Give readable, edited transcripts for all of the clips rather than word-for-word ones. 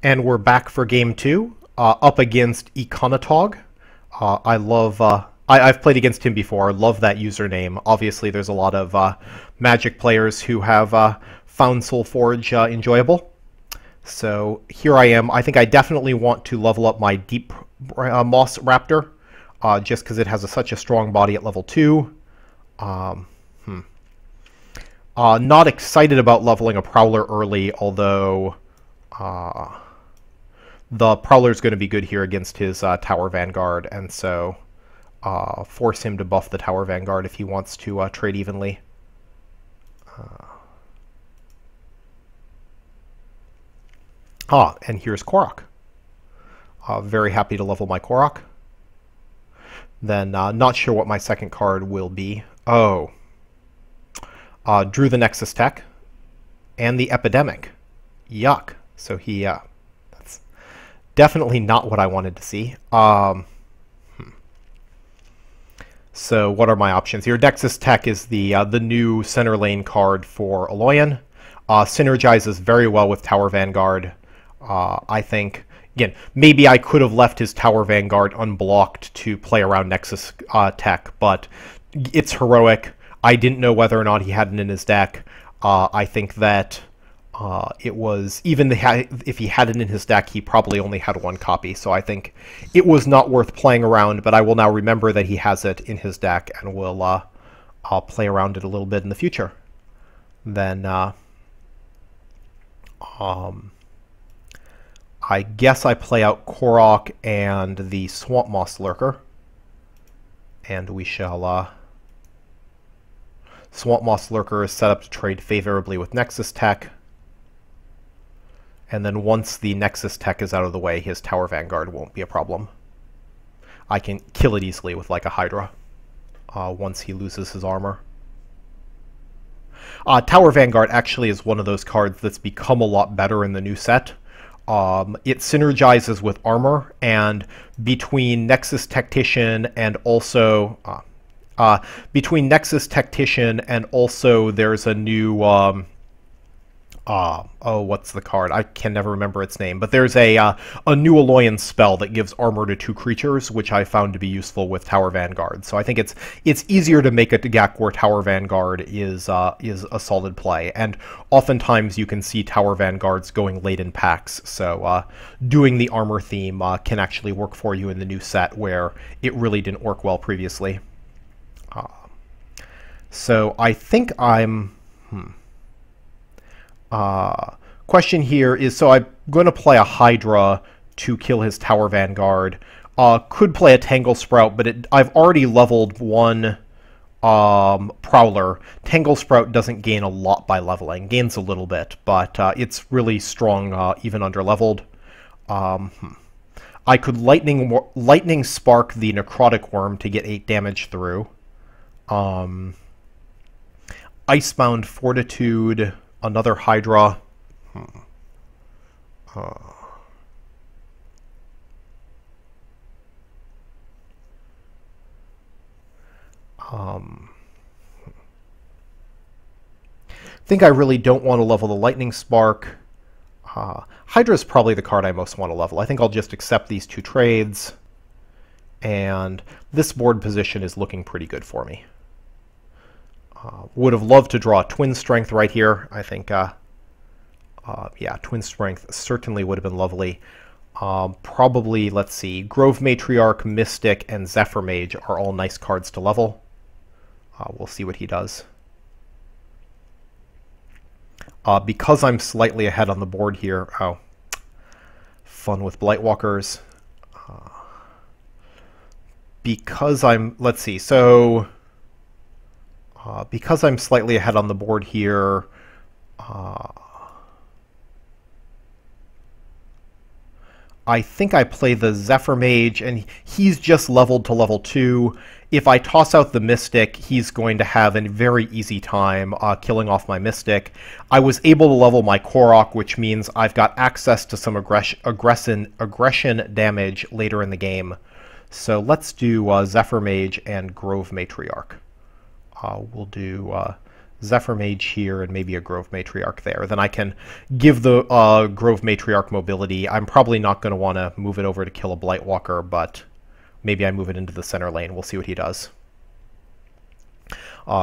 And we're back for game two, up against Iconotog. I've played against him before. I love that username. Obviously, there's a lot of Magic players who have found Soulforge enjoyable. So here I am. I think I definitely want to level up my Deep Moss Raptor, just because it has such a strong body at level 2. Not excited about leveling a Prowler early, although the Prowler's going to be good here against his Tower Vanguard, and so force him to buff the Tower Vanguard if he wants to trade evenly. And here's Korok. Very happy to level my Korok. Then not sure what my second card will be. Oh. Drew the Nexus Tech and the Epidemic. Yuck. So he, that's definitely not what I wanted to see. So what are my options here? Nexus Tech is the new center lane card for Aloyan. Synergizes very well with Tower Vanguard. I think, again, maybe I could have left his Tower Vanguard unblocked to play around Nexus Tech, but it's heroic. I didn't know whether or not he had it in his deck. I think that it was, even if he had it in his deck, he probably only had one copy. So I think it was not worth playing around, but I will now remember that he has it in his deck, and will I'll play around it a little bit in the future. Then I guess I play out Korok and the Swamp Moss Lurker, and we shall... Swamp Moss Lurker is set up to trade favorably with Nexus Tech. And then once the Nexus Tech is out of the way, his Tower Vanguard won't be a problem. I can kill it easily with like a Hydra once he loses his armor. Tower Vanguard actually is one of those cards that's become a lot better in the new set. It synergizes with armor, and between Nexus Tactician and also... between Nexus Tactician and also there's a new, what's the card? I can never remember its name. But there's a new Aloyan spell that gives armor to 2 creatures, which I found to be useful with Tower Vanguard. So I think it's easier to make a deck where Tower Vanguard is a solid play. And oftentimes you can see Tower Vanguards going late in packs. So doing the armor theme can actually work for you in the new set where it really didn't work well previously. So I think I'm... question here is, so I'm going to play a Hydra to kill his Tower Vanguard. Could play a Tangle Sprout, but I've already leveled one Prowler. Tangle Sprout doesn't gain a lot by leveling. Gains a little bit, but it's really strong even under leveled. I could Lightning Spark the Necrotic Worm to get 8 damage through. Icebound Fortitude, another Hydra. Think I really don't want to level the Lightning Spark. Hydra is probably the card I most want to level. I think I'll just accept these 2 trades. And this board position is looking pretty good for me. Would have loved to draw Twin Strength right here. I think, yeah, Twin Strength certainly would have been lovely. Probably, let's see, Grove Matriarch, Mystic, and Zephyr Mage are all nice cards to level. We'll see what he does. Because I'm slightly ahead on the board here, fun with Blightwalkers. Because I'm, let's see, so... because I'm slightly ahead on the board here, I think I play the Zephyr Mage, and he's just leveled to level 2. If I toss out the Mystic, he's going to have a very easy time killing off my Mystic. I was able to level my Korok, which means I've got access to some aggression damage later in the game. So let's do Zephyr Mage and Grove Matriarch. We'll do Zephyr Mage here and maybe a Grove Matriarch there. Then I can give the Grove Matriarch mobility. I'm probably not going to want to move it over to kill a Blightwalker, but maybe I move it into the center lane. We'll see what he does.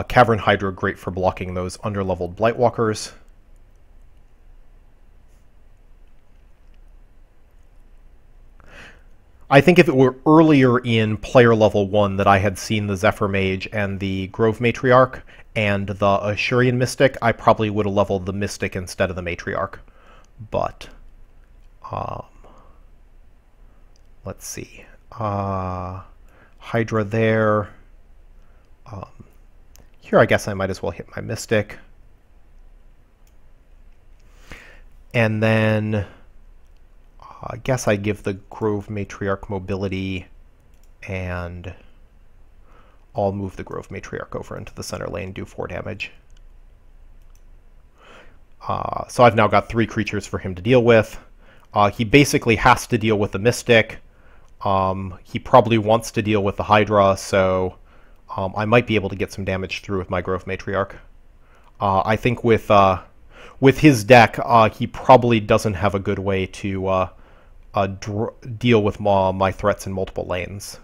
Cavern Hydra, great for blocking those underleveled Blightwalkers. I think if it were earlier in player level 1 that I had seen the Zephyr Mage and the Grove Matriarch and the Ashurian Mystic, I probably would have leveled the Mystic instead of the Matriarch. But, let's see. Hydra there. Here I guess I might as well hit my Mystic. And then I guess I give the Grove Matriarch mobility, and I'll move the Grove Matriarch over into the center lane, do 4 damage. So I've now got 3 creatures for him to deal with. He basically has to deal with the Mystic. He probably wants to deal with the Hydra, so I might be able to get some damage through with my Grove Matriarch. I think with his deck, he probably doesn't have a good way to deal with my threats in multiple lanes.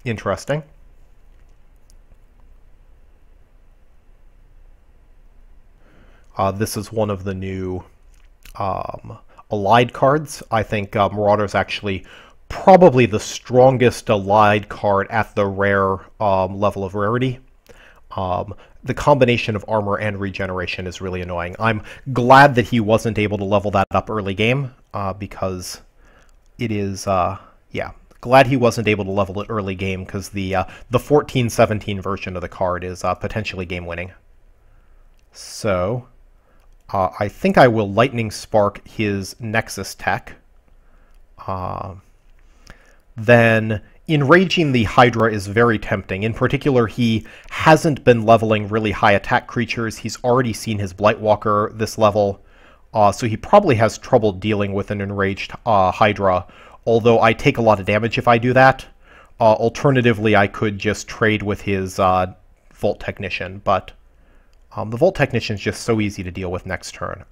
Interesting. This is one of the new allied cards. I think Marauder's actually probably the strongest allied card at the rare level of rarity. The combination of armor and regeneration is really annoying. I'm glad that he wasn't able to level that up early game, because it is, yeah, glad he wasn't able to level it early game, because the 14-17 version of the card is potentially game-winning. So, I think I will Lightning Spark his Nexus tech. Then enraging the Hydra is very tempting. In particular, he hasn't been leveling really high attack creatures. He's already seen his Blightwalker this level, so he probably has trouble dealing with an enraged Hydra, although I take a lot of damage if I do that. Alternatively, I could just trade with his Vault Technician, but the Vault Technician is just so easy to deal with next turn.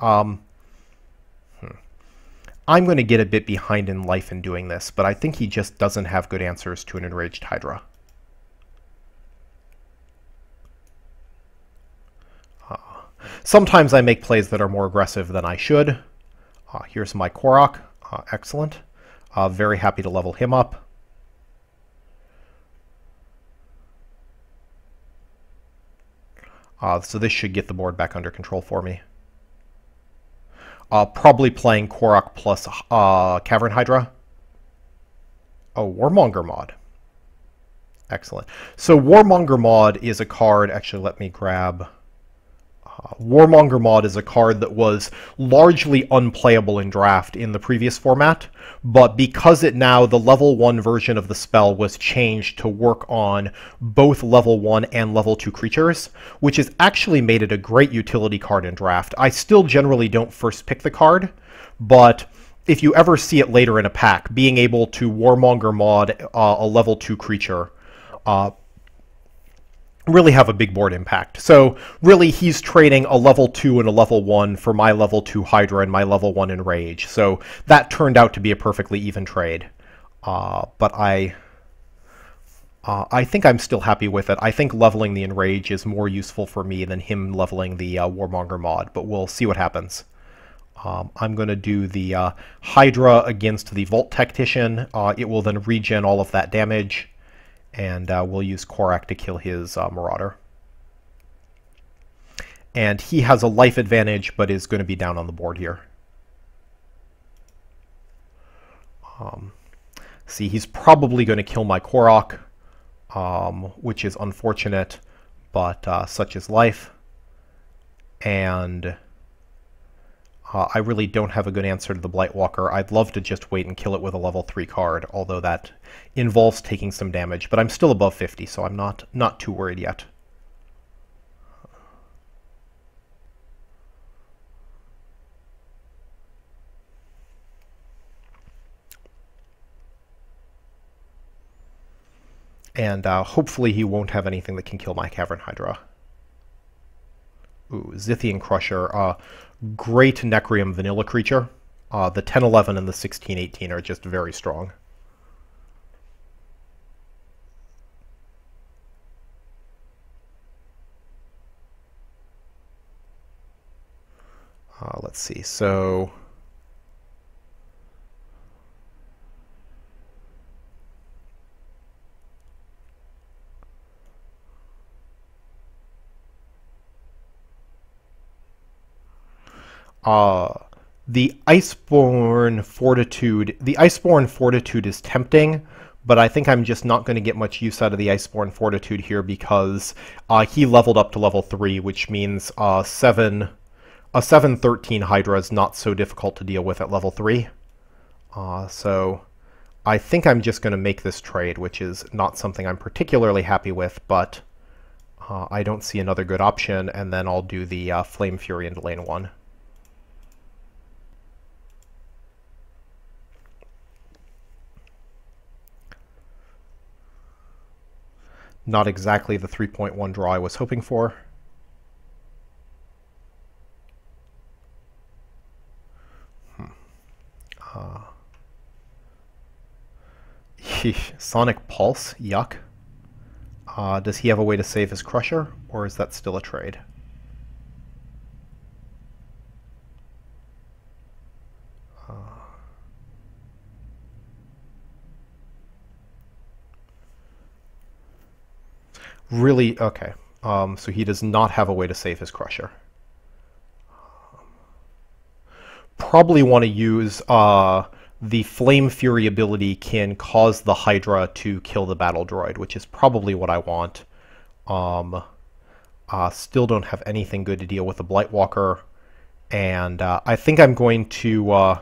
I'm going to get a bit behind in life in doing this, but I think he just doesn't have good answers to an enraged Hydra. Sometimes I make plays that are more aggressive than I should. Here's my Korok. Excellent. Very happy to level him up. So this should get the board back under control for me. Probably playing Korok plus Cavern Hydra. Oh, Warmonger Mod. Excellent. So Warmonger Mod is a card, actually let me grab... Warmonger Mod is a card that was largely unplayable in Draft in the previous format, but because the level 1 version of the spell was changed to work on both level 1 and level 2 creatures, which has actually made it a great utility card in Draft. I still generally don't first pick the card, but if you ever see it later in a pack, being able to Warmonger Mod a level 2 creature really have a big board impact. So really he's trading a level 2 and a level 1 for my level 2 Hydra and my level 1 Enrage. So that turned out to be a perfectly even trade. But I think I'm still happy with it. I think leveling the Enrage is more useful for me than him leveling the Warmonger Mod, but we'll see what happens. I'm going to do the Hydra against the Vault Tactician. It will then regen all of that damage. And we'll use Korok to kill his Marauder. And he has a life advantage, but is going to be down on the board here. See, he's probably going to kill my Korok, which is unfortunate, but such is life. And I really don't have a good answer to the Blightwalker. I'd love to just wait and kill it with a level 3 card, although that involves taking some damage. But I'm still above 50, so I'm not too worried yet. And hopefully he won't have anything that can kill my Cavern Hydra. Ooh, Zithian Crusher. Great Necrium vanilla creature. The 10-11 and the 16-18 are just very strong. Let's see. So the Iceborn Fortitude is tempting, but I think I'm just not going to get much use out of the Iceborn Fortitude here because he leveled up to level 3, which means a 7/13 Hydra is not so difficult to deal with at level 3. So I think I'm just going to make this trade, which is not something I'm particularly happy with, but I don't see another good option, and then I'll do the Flame Fury into lane 1. Not exactly the 3.1 draw I was hoping for. Sonic Pulse, yuck. Does he have a way to save his Crusher, or is that still a trade? Really? Okay. So he does not have a way to save his Crusher. Probably want to use the Flame Fury ability can cause the Hydra to kill the Battle Droid, which is probably what I want. Still don't have anything good to deal with the Blightwalker, and I think I'm going to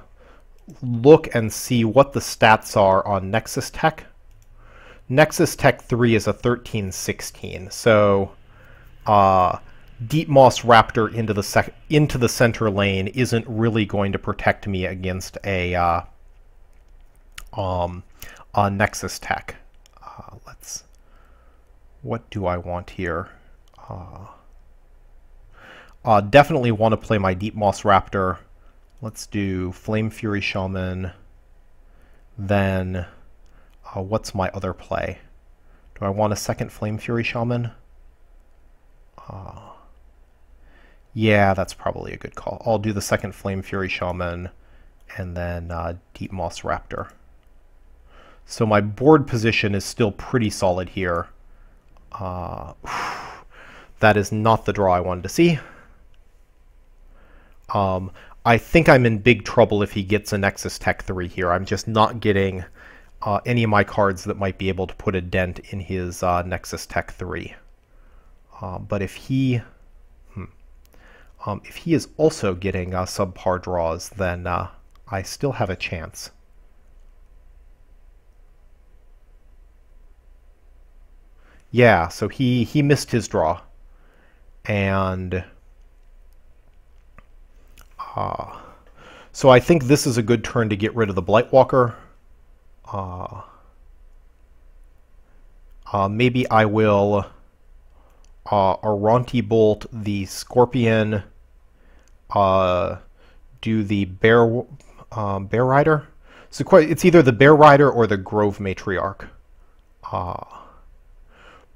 look and see what the stats are on Nexus Tech. Nexus Tech 3 is a 13-16, so Deep Moss Raptor into the center lane isn't really going to protect me against a Nexus Tech. What do I want here? Definitely want to play my Deep Moss Raptor. Let's do Flame Fury Shaman. Then what's my other play? Do I want a second Flame Fury Shaman? Yeah, that's probably a good call. I'll do the second Flame Fury Shaman and then Deep Moss Raptor. So my board position is still pretty solid here. That is not the draw I wanted to see. I think I'm in big trouble if he gets a Nexus Tech 3 here. I'm just not getting any of my cards that might be able to put a dent in his Nexus Tech 3. But if he is also getting subpar draws, then I still have a chance. Yeah, so he missed his draw. And so I think this is a good turn to get rid of the Blightwalker. Maybe I will Aronti Bolt the Scorpion, do the Bear Rider. So it's either the Bear Rider or the Grove Matriarch.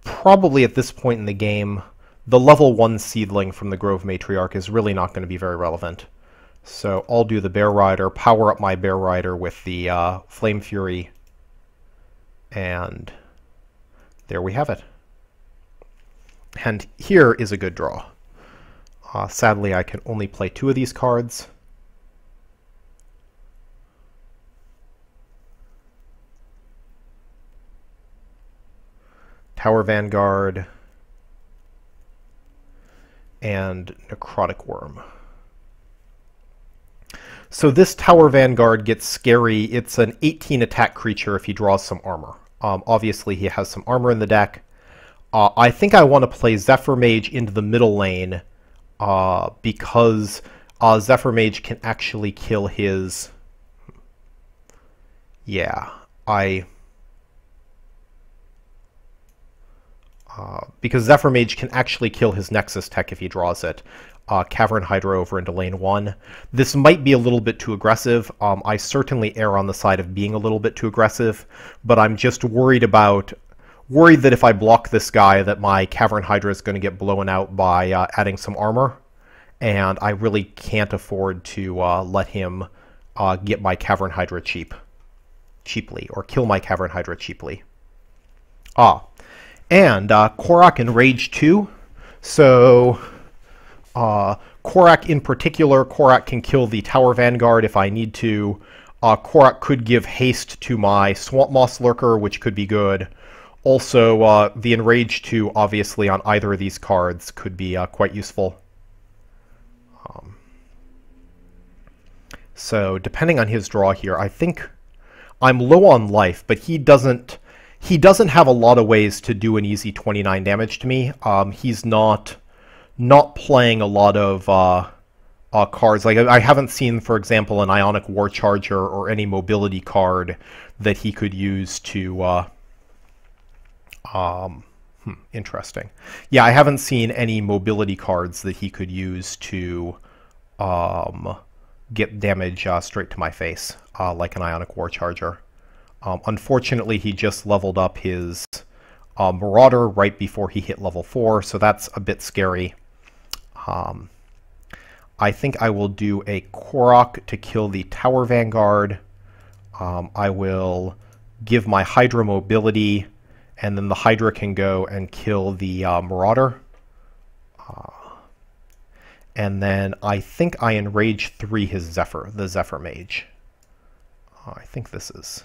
Probably at this point in the game, the level 1 seedling from the Grove Matriarch is really not going to be very relevant. So I'll do the Bear Rider, power up my Bear Rider with the Flame Fury, and there we have it. And here is a good draw. Sadly, I can only play 2 of these cards. Tower Vanguard and Necrotic Worm. So this Tower Vanguard gets scary. It's an 18 attack creature if he draws some armor. Obviously, he has some armor in the deck. I think I want to play Zephyr Mage into the middle lane because Zephyr Mage can actually kill his... Yeah, because Zephyr Mage can actually kill his Nexus tech if he draws it. Cavern Hydra over into lane 1. This might be a little bit too aggressive. I certainly err on the side of being a little bit too aggressive, but I'm just worried that if I block this guy that my Cavern Hydra is going to get blown out by adding some armor, and I really can't afford to let him get my Cavern Hydra cheaply, or kill my Cavern Hydra cheaply. And Korok in Rage 2. So Korok in particular, Korok can kill the Tower Vanguard if I need to. Korok could give haste to my Swamp Moss Lurker, which could be good. Also, the Enrage 2, obviously, on either of these cards could be quite useful. So, depending on his draw here, I think I'm low on life, but he doesn't have a lot of ways to do an easy 29 damage to me. He's not playing a lot of cards. Like, I haven't seen, for example, an Ionic War Charger or any mobility card that he could use to... interesting. Yeah, I haven't seen any mobility cards that he could use to get damage straight to my face, like an Ionic War Charger. Unfortunately, he just leveled up his Marauder right before he hit level 4, so that's a bit scary. I think I will do a Korok to kill the Tower Vanguard. I will give my Hydra mobility, and then the Hydra can go and kill the Marauder. And then I think I Enrage 3 his Zephyr, the Zephyr Mage. I think this is...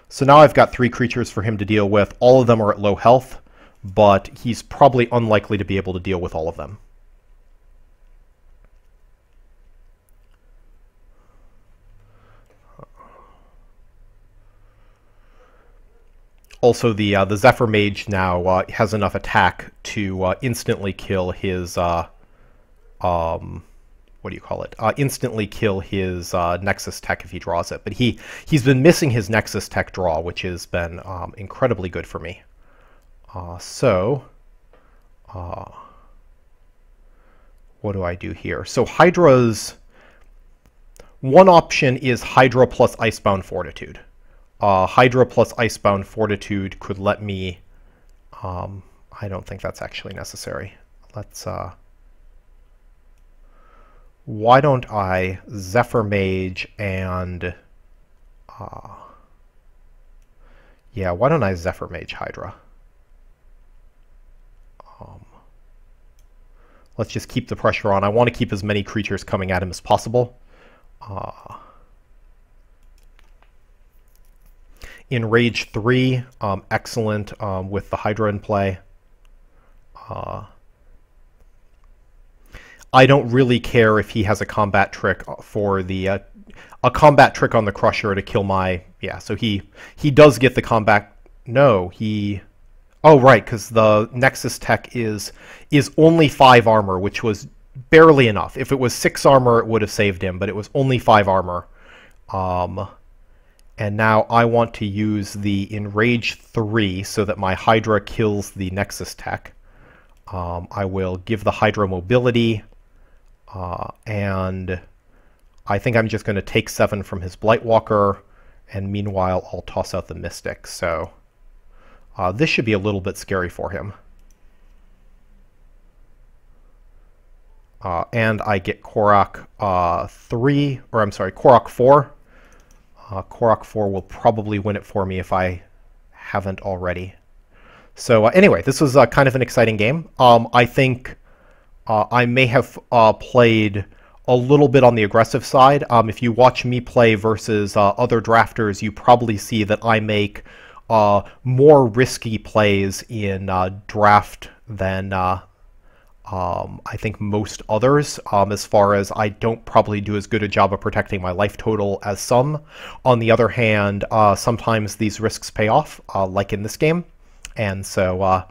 So now I've got 3 creatures for him to deal with. All of them are at low health, but he's probably unlikely to be able to deal with all of them. Also, the Zephyr Mage now has enough attack to instantly kill his, what do you call it? Instantly kill his Nexus Tech if he draws it. But he's been missing his Nexus Tech draw, which has been incredibly good for me. What do I do here? So Hydra's... One option is Hydra plus Icebound Fortitude. Hydra plus Icebound Fortitude could let me... I don't think that's actually necessary. Let's... why don't I Zephyr Mage and... yeah, why don't I Zephyr Mage Hydra? Let's just keep the pressure on. I want to keep as many creatures coming at him as possible. In Rage 3, excellent with the Hydra in play. I don't really care if he has a combat trick for the a combat trick on the Crusher to kill my... Yeah, so he does get the combat... No, he... Oh, right, because the Nexus Tech is only 5 armor, which was barely enough. If it was 6 armor, it would have saved him, but it was only 5 armor. And now I want to use the Enrage 3 so that my Hydra kills the Nexus Tech. I will give the Hydra mobility, and I think I'm just going to take 7 from his Blightwalker, and meanwhile I'll toss out the Mystic. So this should be a little bit scary for him. And I get Korok 3, or I'm sorry, Korok 4. Korok 4 will probably win it for me if I haven't already. So anyway, this was kind of an exciting game. I think I may have played a little bit on the aggressive side. If you watch me play versus other drafters, you probably see that I make more risky plays in draft than I think most others, as far as I don't probably do as good a job of protecting my life total as some. On the other hand, sometimes these risks pay off, like in this game. And so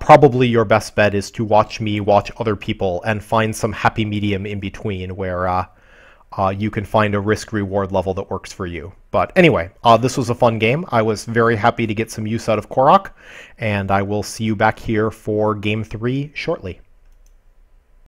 probably your best bet is to watch me watch other people and find some happy medium in between where you can find a risk-reward level that works for you. But anyway, this was a fun game. I was very happy to get some use out of Korok, and I will see you back here for Game 3 shortly.